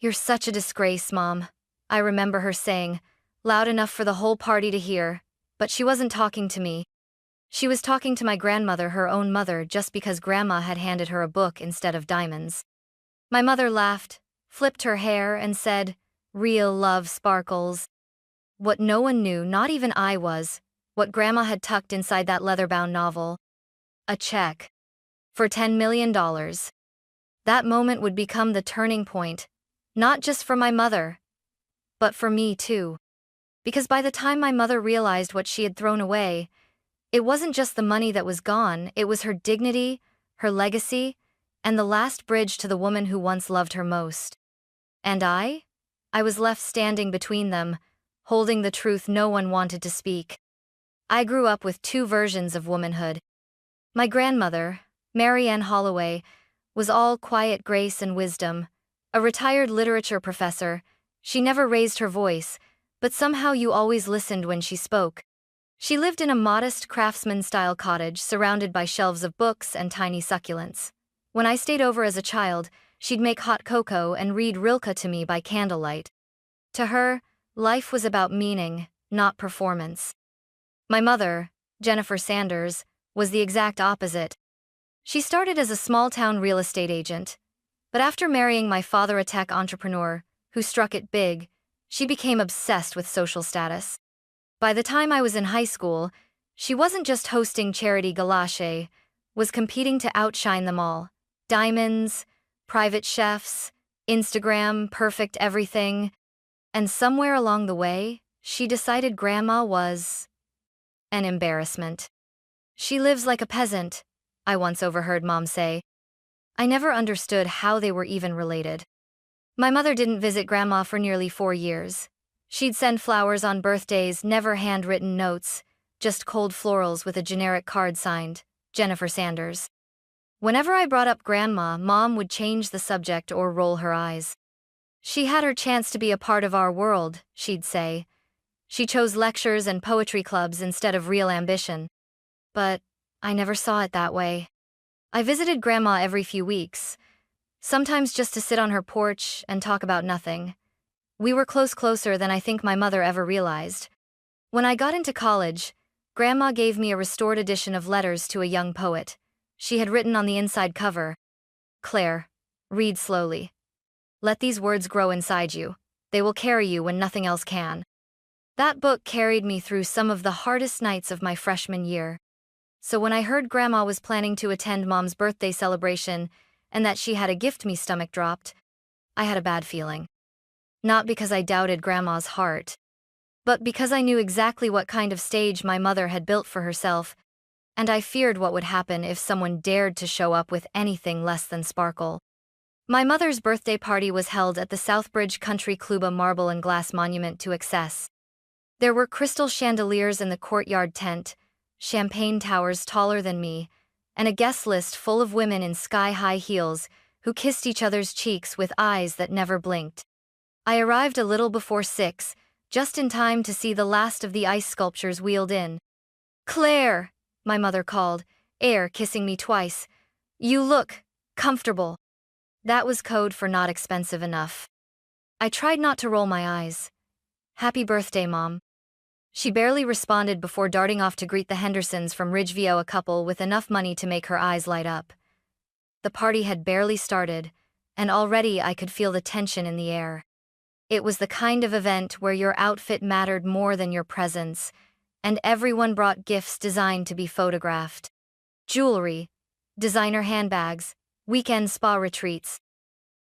"You're such a disgrace, Mom," I remember her saying, loud enough for the whole party to hear, but she wasn't talking to me. She was talking to my grandmother, her own mother, just because Grandma had handed her a book instead of diamonds. My mother laughed, flipped her hair, and said, "Real love sparkles." What no one knew, not even I, was what Grandma had tucked inside that leather-bound novel. A check. For $10 million. That moment would become the turning point, not just for my mother, but for me too. Because by the time my mother realized what she had thrown away, it wasn't just the money that was gone, it was her dignity, her legacy, and the last bridge to the woman who once loved her most. And I was left standing between them, holding the truth no one wanted to speak. I grew up with two versions of womanhood. My grandmother, Mary Ann Holloway, was all quiet grace and wisdom. A retired literature professor, she never raised her voice, but somehow you always listened when she spoke. She lived in a modest craftsman-style cottage surrounded by shelves of books and tiny succulents. When I stayed over as a child, she'd make hot cocoa and read Rilke to me by candlelight. To her, life was about meaning, not performance. My mother, Jennifer Sanders, was the exact opposite. She started as a small-town real estate agent, but after marrying my father, a tech entrepreneur who struck it big, she became obsessed with social status. By the time I was in high school, she wasn't just hosting charity galache, was competing to outshine them all. Diamonds, private chefs, Instagram, perfect everything. And somewhere along the way, she decided Grandma was an embarrassment. "She lives like a peasant," I once overheard Mom say. I never understood how they were even related. My mother didn't visit Grandma for nearly 4 years. She'd send flowers on birthdays, never handwritten notes, just cold florals with a generic card signed, Jennifer Sanders. Whenever I brought up Grandma, Mom would change the subject or roll her eyes. "She had her chance to be a part of our world," she'd say. "She chose lectures and poetry clubs instead of real ambition." But I never saw it that way. I visited Grandma every few weeks, sometimes just to sit on her porch and talk about nothing. We were closer than I think my mother ever realized. When I got into college, Grandma gave me a restored edition of Letters to a Young Poet. She had written on the inside cover, "Claire, read slowly. Let these words grow inside you. They will carry you when nothing else can." That book carried me through some of the hardest nights of my freshman year. So when I heard Grandma was planning to attend Mom's birthday celebration and that she had a gift, my stomach dropped. I had a bad feeling. Not because I doubted Grandma's heart, but because I knew exactly what kind of stage my mother had built for herself, and I feared what would happen if someone dared to show up with anything less than sparkle. My mother's birthday party was held at the Southbridge Country Club, a marble and glass monument to excess. There were crystal chandeliers in the courtyard tent, champagne towers taller than me, and a guest list full of women in sky-high heels who kissed each other's cheeks with eyes that never blinked. I arrived a little before 6, just in time to see the last of the ice sculptures wheeled in. "Claire," my mother called, kissing me twice. "You look comfortable." That was code for not expensive enough. I tried not to roll my eyes. "Happy birthday, Mom." She barely responded before darting off to greet the Hendersons from Ridgeview, a couple with enough money to make her eyes light up. The party had barely started, and already I could feel the tension in the air. It was the kind of event where your outfit mattered more than your presence, and everyone brought gifts designed to be photographed. Jewelry, designer handbags, weekend spa retreats.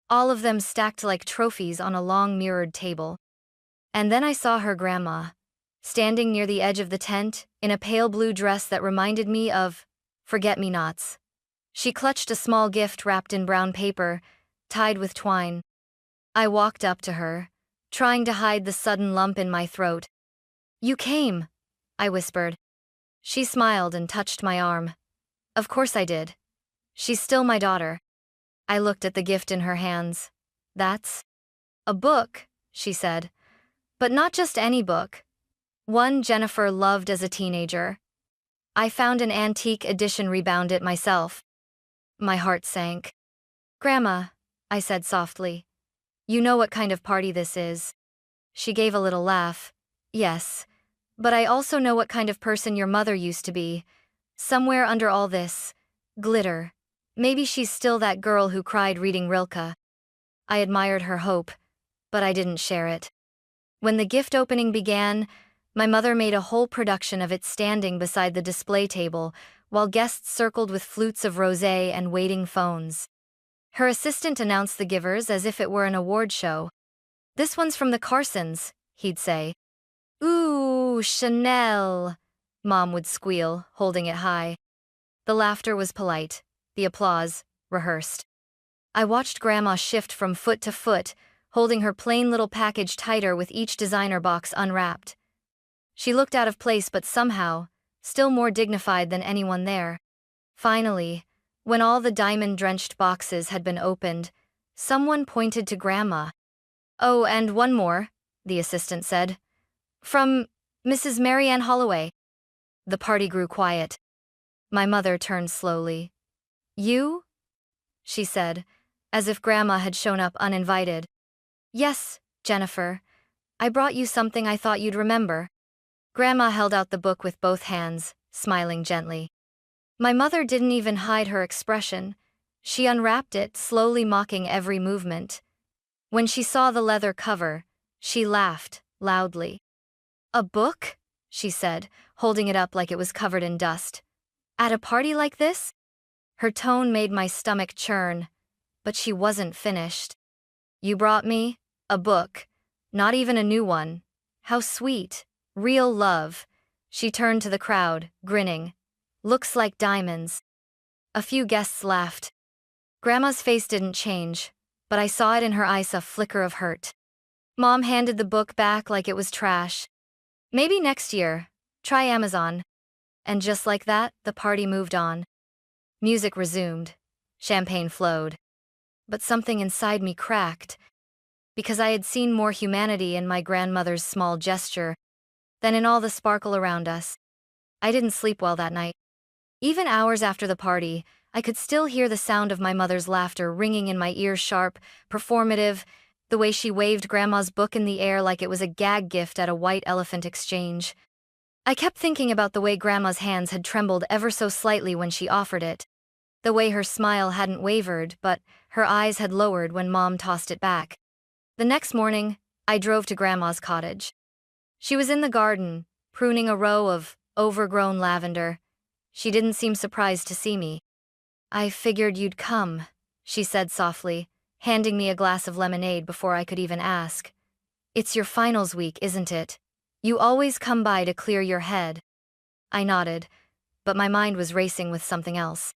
All of them stacked like trophies on a long mirrored table. And then I saw her Grandma, standing near the edge of the tent, in a pale blue dress that reminded me of forget-me-nots. She clutched a small gift wrapped in brown paper, tied with twine. I walked up to her, trying to hide the sudden lump in my throat. "You came," I whispered. She smiled and touched my arm. "Of course I did. She's still my daughter." I looked at the gift in her hands. "That's a book," she said. "But not just any book. One Jennifer loved as a teenager. I found an antique edition, rebound it myself." My heart sank. "Grandma," I said softly, You know what kind of party this is. She gave a little laugh. Yes. But I also know what kind of person your mother used to be. Somewhere under all this glitter. Maybe she's still that girl who cried reading Rilke. I admired her hope, but I didn't share it. When the gift opening began, my mother made a whole production of it standing beside the display table, while guests circled with flutes of rosé and waiting phones. Her assistant announced the givers as if it were an award show. "This one's from the Carsons," he'd say. "Ooh, Chanel," Mom would squeal, holding it high. The laughter was polite, the applause rehearsed. I watched Grandma shift from foot to foot, holding her plain little package tighter with each designer box unwrapped. She looked out of place but somehow, still more dignified than anyone there. Finally, when all the diamond-drenched boxes had been opened, someone pointed to Grandma. "Oh, and one more," the assistant said. "From Mrs. Mary Ann Holloway." The party grew quiet. My mother turned slowly. "You?" she said, as if Grandma had shown up uninvited. "Yes, Jennifer. I brought you something I thought you'd remember." Grandma held out the book with both hands, smiling gently. My mother didn't even hide her expression. She unwrapped it, slowly mocking every movement. When she saw the leather cover, she laughed, loudly. "A book?" she said, holding it up like it was covered in dust. "At a party like this?" Her tone made my stomach churn, but she wasn't finished. "You brought me a book, not even a new one. How sweet, real love." She turned to the crowd, grinning. "Looks like diamonds." A few guests laughed. Grandma's face didn't change, but I saw it in her eyes, a flicker of hurt. Mom handed the book back like it was trash. "Maybe next year. Try Amazon." And just like that, the party moved on. Music resumed. Champagne flowed. But something inside me cracked, because I had seen more humanity in my grandmother's small gesture than in all the sparkle around us. I didn't sleep well that night. Even hours after the party, I could still hear the sound of my mother's laughter ringing in my ears, sharp, performative, the way she waved Grandma's book in the air like it was a gag gift at a white elephant exchange. I kept thinking about the way Grandma's hands had trembled ever so slightly when she offered it, the way her smile hadn't wavered, but her eyes had lowered when Mom tossed it back. The next morning, I drove to Grandma's cottage. She was in the garden, pruning a row of overgrown lavender. She didn't seem surprised to see me. "I figured you'd come," she said softly, handing me a glass of lemonade before I could even ask. "It's your finals week, isn't it? You always come by to clear your head." I nodded, but my mind was racing with something else.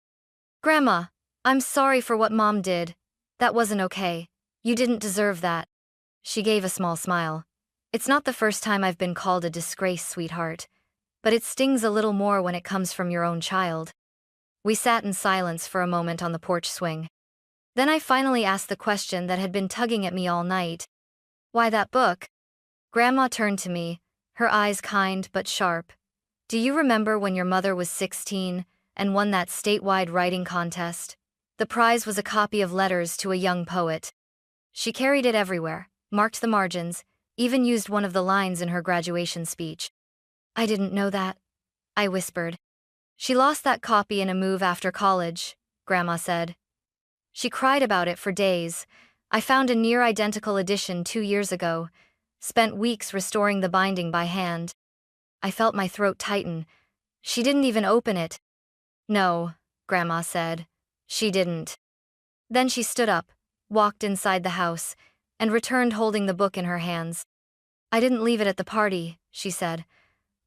"Grandma, I'm sorry for what Mom did. That wasn't okay. You didn't deserve that." She gave a small smile. "It's not the first time I've been called a disgrace, sweetheart. But it stings a little more when it comes from your own child." We sat in silence for a moment on the porch swing. Then I finally asked the question that had been tugging at me all night. "Why that book?" Grandma turned to me, her eyes kind but sharp. "Do you remember when your mother was 16 and won that statewide writing contest? The prize was a copy of Letters to a Young Poet. She carried it everywhere, marked the margins, even used one of the lines in her graduation speech." "I didn't know that," I whispered. "She lost that copy in a move after college," Grandma said. "She cried about it for days. I found a near-identical edition 2 years ago, spent weeks restoring the binding by hand." I felt my throat tighten. "She didn't even open it." "No," Grandma said. "She didn't." Then she stood up, walked inside the house, and returned holding the book in her hands. "I didn't leave it at the party," she said.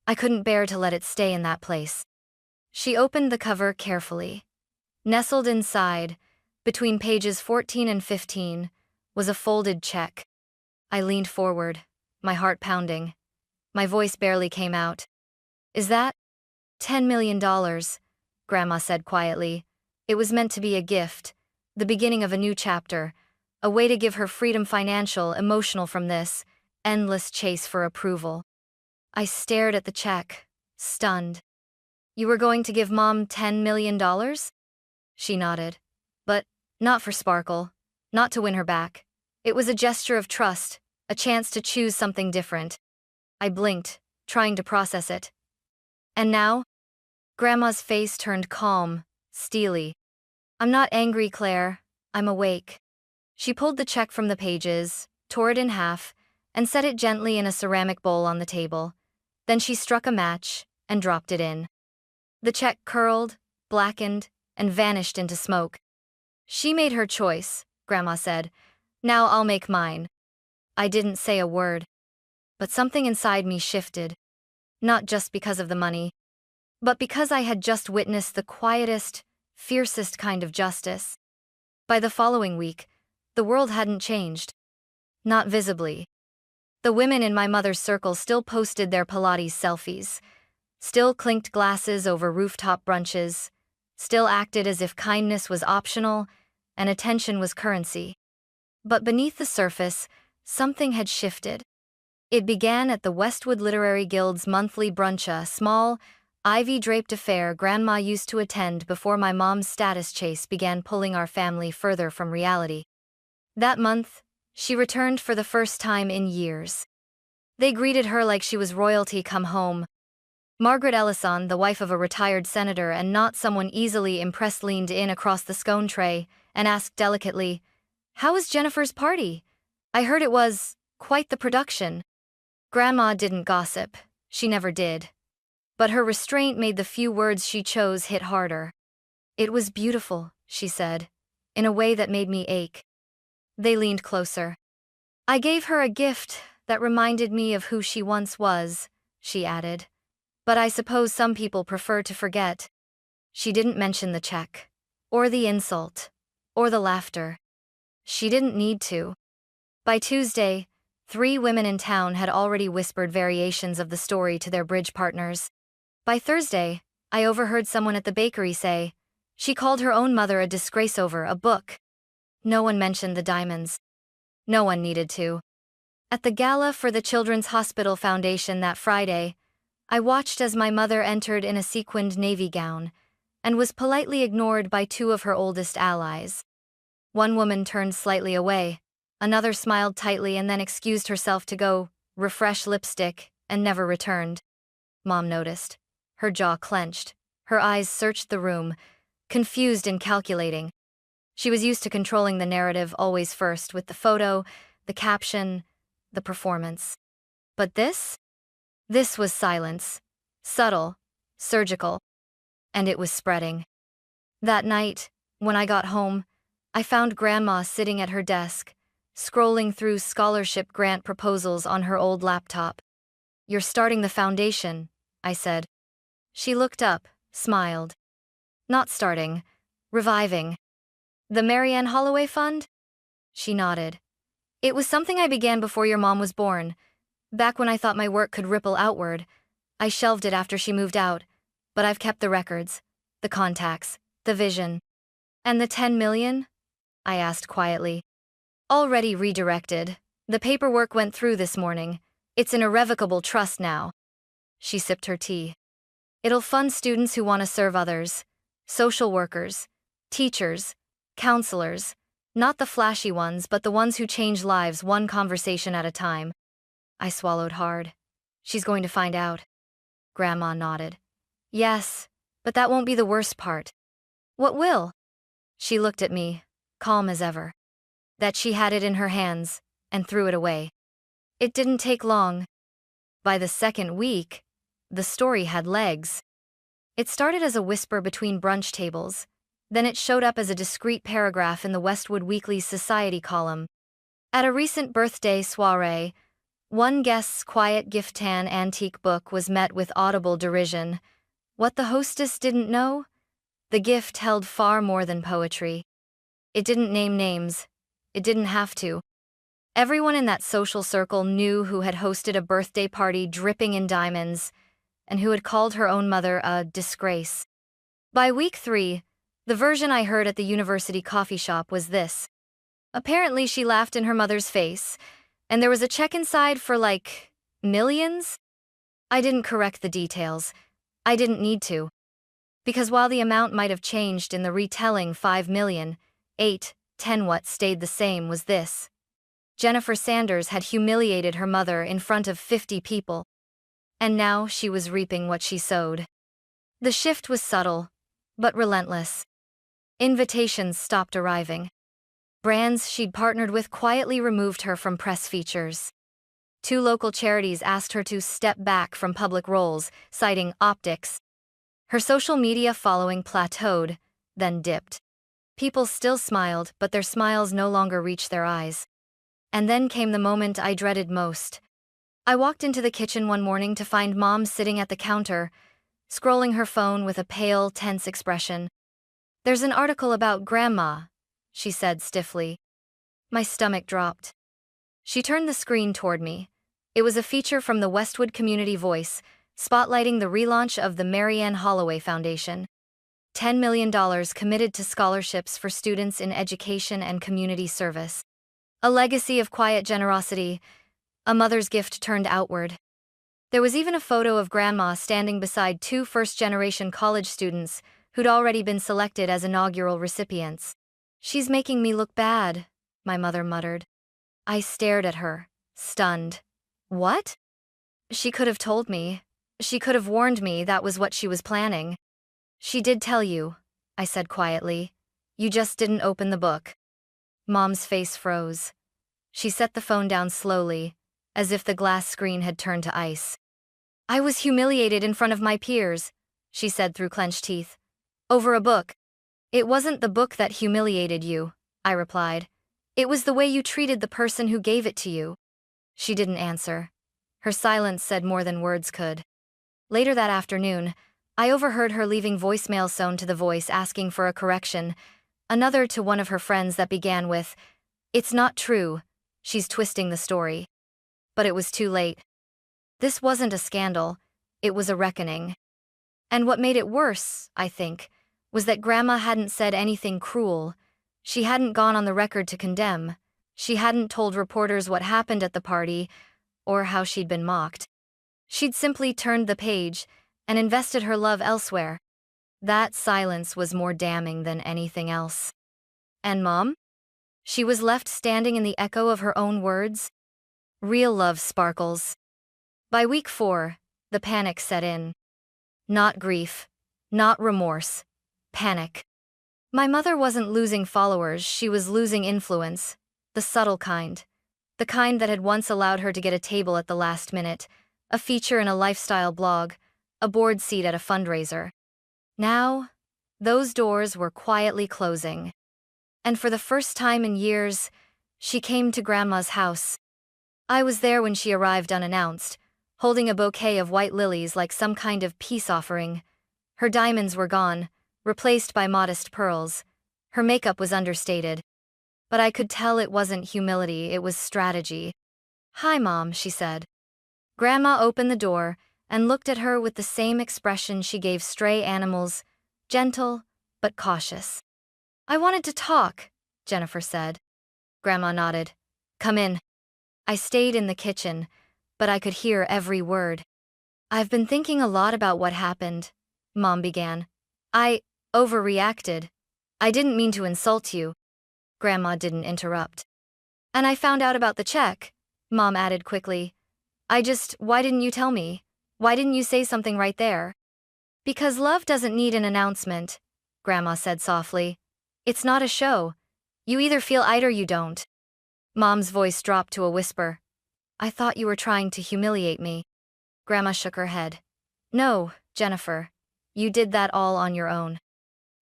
"I couldn't bear to let it stay in that place." She opened the cover carefully. Nestled inside, between pages 14 and 15, was a folded check. I leaned forward, my heart pounding. My voice barely came out. "Is that $10 million, Grandma said quietly. It was meant to be a gift, the beginning of a new chapter, a way to give her freedom, financial, emotional, from this endless chase for approval. I stared at the check, stunned. "You were going to give Mom $10 million? She nodded. "But not for Sparkle, not to win her back. It was a gesture of trust, a chance to choose something different. I blinked, trying to process it. And now? Grandma's face turned calm, steely. I'm not angry, Claire. I'm awake. She pulled the check from the pages, tore it in half, and set it gently in a ceramic bowl on the table. Then she struck a match and dropped it in. The check curled, blackened, and vanished into smoke. She made her choice, Grandma said. Now I'll make mine. I didn't say a word. But something inside me shifted. Not just because of the money, but because I had just witnessed the quietest, fiercest kind of justice. By the following week, the world hadn't changed. Not visibly. The women in my mother's circle still posted their Pilates selfies, still clinked glasses over rooftop brunches, still acted as if kindness was optional and attention was currency. But beneath the surface, something had shifted. It began at the Westwood Literary Guild's monthly brunch, a small, ivy-draped affair Grandma used to attend before my mom's status chase began pulling our family further from reality. That month, she returned for the first time in years. They greeted her like she was royalty come home. Margaret Ellison, the wife of a retired senator and not someone easily impressed, leaned in across the scone tray and asked delicately, "How was Jennifer's party? I heard it was quite the production." Grandma didn't gossip. She never did. But her restraint made the few words she chose hit harder. "It was beautiful," she said, in a way that made me ache. They leaned closer. "I gave her a gift that reminded me of who she once was," she added. "But I suppose some people prefer to forget." She didn't mention the check, or the insult, or the laughter. She didn't need to. By Tuesday, 3 women in town had already whispered variations of the story to their bridge partners. By Thursday, I overheard someone at the bakery say she called her own mother a disgrace over a book. No one mentioned the diamonds. No one needed to. At the gala for the Children's Hospital Foundation that Friday, I watched as my mother entered in a sequined navy gown and was politely ignored by 2 of her oldest allies. One woman turned slightly away. Another smiled tightly and then excused herself to go refresh lipstick and never returned. Mom noticed. Her jaw clenched. Her eyes searched the room, confused and calculating. She was used to controlling the narrative always first, with the photo, the caption, the performance. But this was silence. Subtle, surgical. And it was spreading. That night, when I got home, I found Grandma sitting at her desk, scrolling through scholarship grant proposals on her old laptop. "You're starting the foundation," I said. She looked up, smiled. "Not starting, reviving." "The Marianne Holloway Fund?" She nodded. "It was something I began before your mom was born. Back when I thought my work could ripple outward. I shelved it after she moved out, but I've kept the records, the contacts, the vision." "And the 10 million?" I asked quietly. "Already redirected. The paperwork went through this morning. It's an irrevocable trust now." She sipped her tea. "It'll fund students who want to serve others. Social workers, teachers, counselors. Not the flashy ones, but the ones who change lives one conversation at a time." I swallowed hard. "She's going to find out." Grandma nodded. "Yes, but that won't be the worst part." "What will?" She looked at me, calm as ever. That she had it in her hands, and threw it away. It didn't take long. By the second week, the story had legs. It started as a whisper between brunch tables, then it showed up as a discreet paragraph in the Westwood Weekly's Society column. At a recent birthday soiree, one guest's quiet gift-tan antique book was met with audible derision. What the hostess didn't know? The gift held far more than poetry. It didn't name names. It didn't have to. Everyone in that social circle knew who had hosted a birthday party dripping in diamonds, and who had called her own mother a disgrace. By week 3, the version I heard at the university coffee shop was this. Apparently she laughed in her mother's face, and there was a check inside for like millions? I didn't correct the details. I didn't need to. Because while the amount might have changed in the retelling, 5 million, 8, 10, what stayed the same was this. Jennifer Sanders had humiliated her mother in front of 50 people. And now she was reaping what she sowed. The shift was subtle, but relentless. Invitations stopped arriving. Brands she'd partnered with quietly removed her from press features. 2 local charities asked her to step back from public roles, citing optics. Her social media following plateaued, then dipped. People still smiled, but their smiles no longer reached their eyes. And then came the moment I dreaded most. I walked into the kitchen one morning to find Mom sitting at the counter, scrolling her phone with a pale, tense expression. "There's an article about Grandma," she said stiffly. My stomach dropped. She turned the screen toward me. It was a feature from the Westwood Community Voice, spotlighting the relaunch of the Mary Ann Holloway Foundation. $10 million committed to scholarships for students in education and community service. A legacy of quiet generosity, a mother's gift turned outward. There was even a photo of Grandma standing beside 2 first-generation college students who'd already been selected as inaugural recipients. "She's making me look bad," my mother muttered. I stared at her, stunned. What? She could have told me. She could have warned me that was what she was planning. "She did tell you," I said quietly. "You just didn't open the book." Mom's face froze. She set the phone down slowly, as if the glass screen had turned to ice. "I was humiliated in front of my peers," she said through clenched teeth. "Over a book." "It wasn't the book that humiliated you," I replied. "It was the way you treated the person who gave it to you." She didn't answer. Her silence said more than words could. Later that afternoon, I overheard her leaving voicemail sewn to the Voice asking for a correction, another to one of her friends that began with, "It's not true, she's twisting the story." But it was too late. This wasn't a scandal, it was a reckoning. And what made it worse, I think, was that Grandma hadn't said anything cruel. She hadn't gone on the record to condemn. She hadn't told reporters what happened at the party, or how she'd been mocked. She'd simply turned the page and invested her love elsewhere. That silence was more damning than anything else. And Mom? She was left standing in the echo of her own words. Real love sparkles. By week 4, the panic set in. Not grief, not remorse, panic. My mother wasn't losing followers, she was losing influence, the subtle kind. The kind that had once allowed her to get a table at the last minute, a feature in a lifestyle blog, a board seat at a fundraiser. Now, those doors were quietly closing. And for the first time in years, she came to Grandma's house. I was there when she arrived unannounced, holding a bouquet of white lilies like some kind of peace offering. Her diamonds were gone, replaced by modest pearls. Her makeup was understated. But I could tell it wasn't humility, it was strategy. "Hi, Mom," she said. Grandma opened the door and looked at her with the same expression she gave stray animals, gentle but cautious. "I wanted to talk," Jennifer said. Grandma nodded. "Come in." I stayed in the kitchen, but I could hear every word. "I've been thinking a lot about what happened," Mom began. "I overreacted. I didn't mean to insult you." Grandma didn't interrupt. "And I found out about the check," Mom added quickly. Why didn't you tell me? Why didn't you say something right there?" "Because love doesn't need an announcement," Grandma said softly. "It's not a show. You either feel it or you don't." Mom's voice dropped to a whisper. "I thought you were trying to humiliate me." Grandma shook her head. "No, Jennifer. You did that all on your own."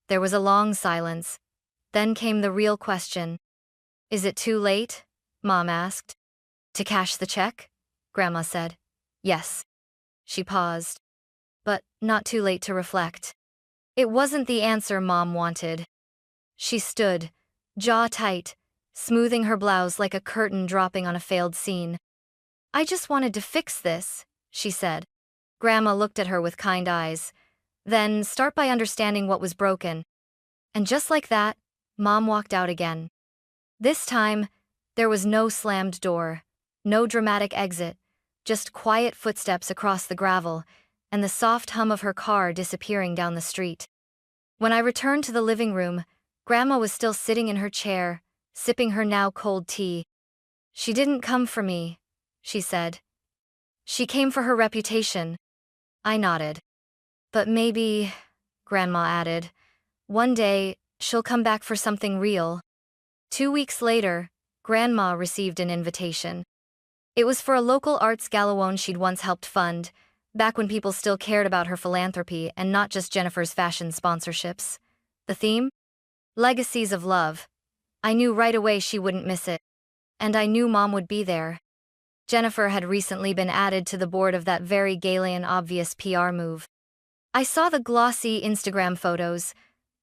There was a long silence. Then came the real question. "Is it too late?" Mom asked. "To cash the check?" Grandma said. "Yes." She paused. But not too late to reflect. It wasn't the answer Mom wanted. She stood, jaw tight, smoothing her blouse like a curtain dropping on a failed scene. "I just wanted to fix this," she said. Grandma looked at her with kind eyes. "Then start by understanding what was broken." And just like that, Mom walked out again. This time, there was no slammed door, no dramatic exit, just quiet footsteps across the gravel, and the soft hum of her car disappearing down the street. When I returned to the living room, Grandma was still sitting in her chair, sipping her now cold tea. She didn't come for me, she said. She came for her reputation. I nodded. But maybe, Grandma added, one day, she'll come back for something real. 2 weeks later, Grandma received an invitation. It was for a local arts gala she'd once helped fund, back when people still cared about her philanthropy and not just Jennifer's fashion sponsorships. The theme? Legacies of Love. I knew right away she wouldn't miss it. And I knew Mom would be there. Jennifer had recently been added to the board of that very gala and obvious PR move. I saw the glossy Instagram photos,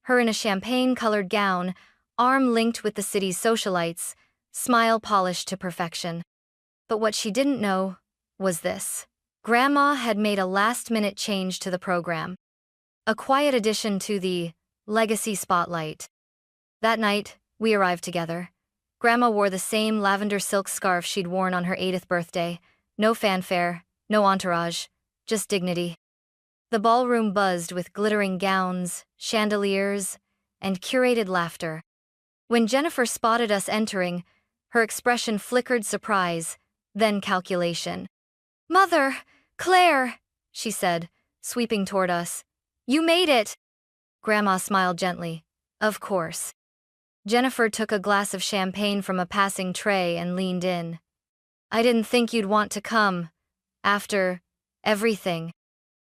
her in a champagne-colored gown, arm linked with the city's socialites, smile polished to perfection. But what she didn't know was this. Grandma had made a last-minute change to the program. A quiet addition to the Legacy Spotlight. That night, we arrived together. Grandma wore the same lavender silk scarf she'd worn on her 80th birthday. No fanfare, no entourage, just dignity. The ballroom buzzed with glittering gowns, chandeliers, and curated laughter. When Jennifer spotted us entering, her expression flickered surprise, then calculation. "Mother, Claire," she said, sweeping toward us. "You made it!" Grandma smiled gently. Of course. Jennifer took a glass of champagne from a passing tray and leaned in. "I didn't think you'd want to come. After everything."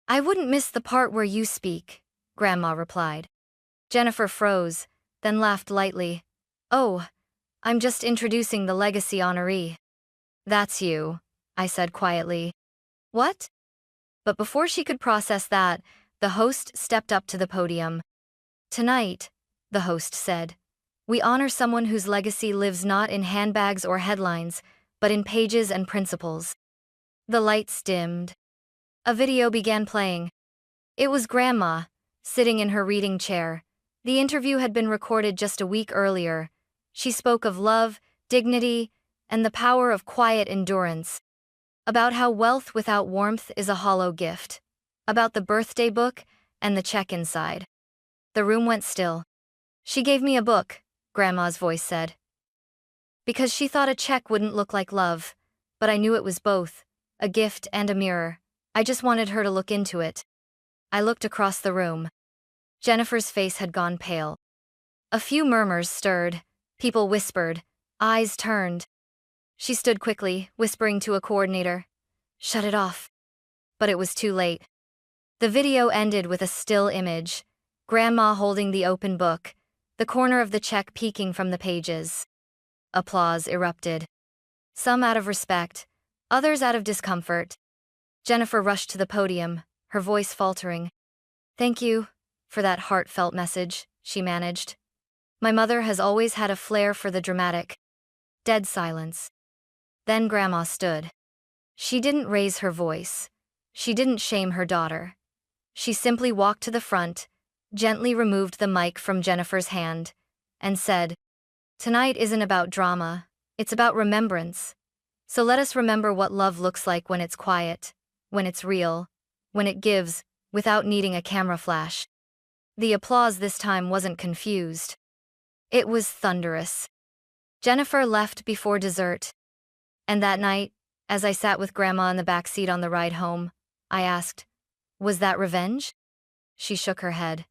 "I wouldn't miss the part where you speak," Grandma replied. Jennifer froze, then laughed lightly. "Oh, I'm just introducing the legacy honoree." "That's you," I said quietly. "What?" But before she could process that, the host stepped up to the podium. "Tonight," the host said, "we honor someone whose legacy lives not in handbags or headlines, but in pages and principles." The lights dimmed. A video began playing. It was Grandma, sitting in her reading chair. The interview had been recorded just a week earlier. She spoke of love, dignity, and the power of quiet endurance. About how wealth without warmth is a hollow gift. About the birthday book and the check inside. The room went still. "She gave me a book," Grandma's voice said. "Because she thought a check wouldn't look like love. But I knew it was both, a gift and a mirror. I just wanted her to look into it." I looked across the room. Jennifer's face had gone pale. A few murmurs stirred, people whispered, eyes turned. She stood quickly, whispering to a coordinator, "Shut it off." But it was too late. The video ended with a still image, Grandma holding the open book, the corner of the check peeking from the pages. Applause erupted. Some out of respect, others out of discomfort. Jennifer rushed to the podium, her voice faltering. "Thank you for that heartfelt message," she managed. "My mother has always had a flair for the dramatic." Dead silence. Then Grandma stood. She didn't raise her voice. She didn't shame her daughter. She simply walked to the front, gently removed the mic from Jennifer's hand, and said, "Tonight isn't about drama, it's about remembrance. So let us remember what love looks like when it's quiet, when it's real, when it gives, without needing a camera flash." The applause this time wasn't confused. It was thunderous. Jennifer left before dessert. And that night, as I sat with Grandma in the back seat on the ride home, I asked, "Was that revenge?" She shook her head.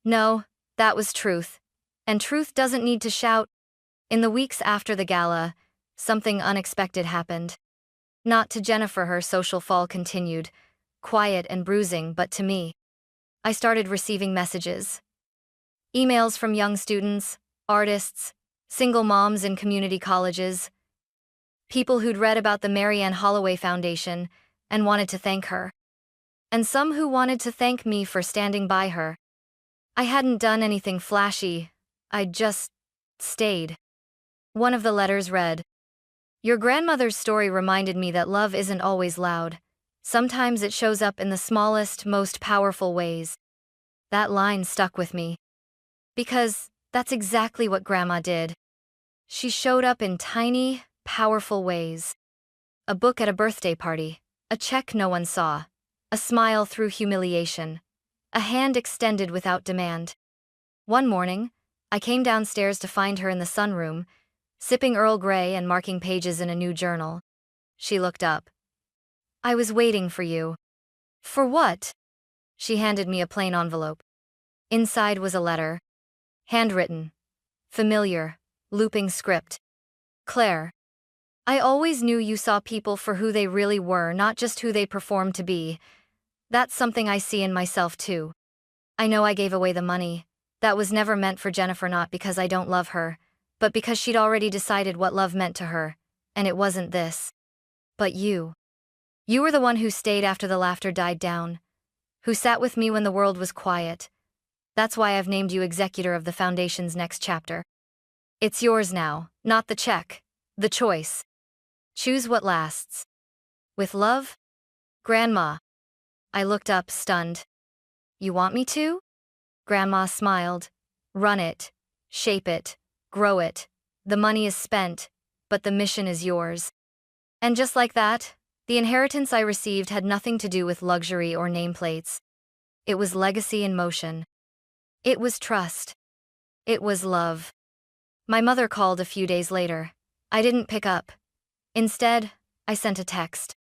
"No, that was truth. And truth doesn't need to shout." In the weeks after the gala, something unexpected happened. Not to Jennifer, her social fall continued, quiet and bruising, but to me. I started receiving messages. Emails from young students, artists, single moms in community colleges, people who'd read about the Marianne Holloway Foundation and wanted to thank her. And some who wanted to thank me for standing by her. I hadn't done anything flashy, I'd just stayed. One of the letters read, "Your grandmother's story reminded me that love isn't always loud. Sometimes it shows up in the smallest, most powerful ways." That line stuck with me. Because that's exactly what Grandma did. She showed up in tiny, powerful ways. A book at a birthday party, a check no one saw, a smile through humiliation, a hand extended without demand. One morning, I came downstairs to find her in the sunroom. sipping Earl Grey and marking pages in a new journal. She looked up. I was waiting for you. For what? She handed me a plain envelope. Inside was a letter. Handwritten. Familiar. Looping script. Claire. I always knew you saw people for who they really were, not just who they performed to be. That's something I see in myself too. I know I gave away the money. That was never meant for Jennifer, not because I don't love her, but because she'd already decided what love meant to her, and it wasn't this. But you. You were the one who stayed after the laughter died down, who sat with me when the world was quiet. That's why I've named you executor of the Foundation's next chapter. It's yours now, not the check, the choice. Choose what lasts. With love? Grandma. I looked up, stunned. You want me to? Grandma smiled. Run it. Shape it. Grow it. The money is spent, but the mission is yours. And just like that, the inheritance I received had nothing to do with luxury or nameplates. It was legacy in motion. It was trust. It was love. My mother called a few days later. I didn't pick up. Instead, I sent a text.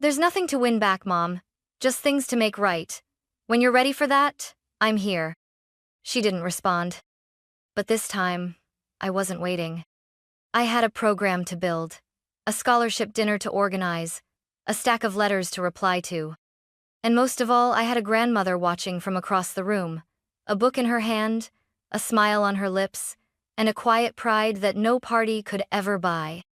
There's nothing to win back, Mom. Just things to make right. When you're ready for that, I'm here. She didn't respond. But this time, I wasn't waiting. I had a program to build, a scholarship dinner to organize, a stack of letters to reply to. And most of all, I had a grandmother watching from across the room, a book in her hand, a smile on her lips, and a quiet pride that no party could ever buy.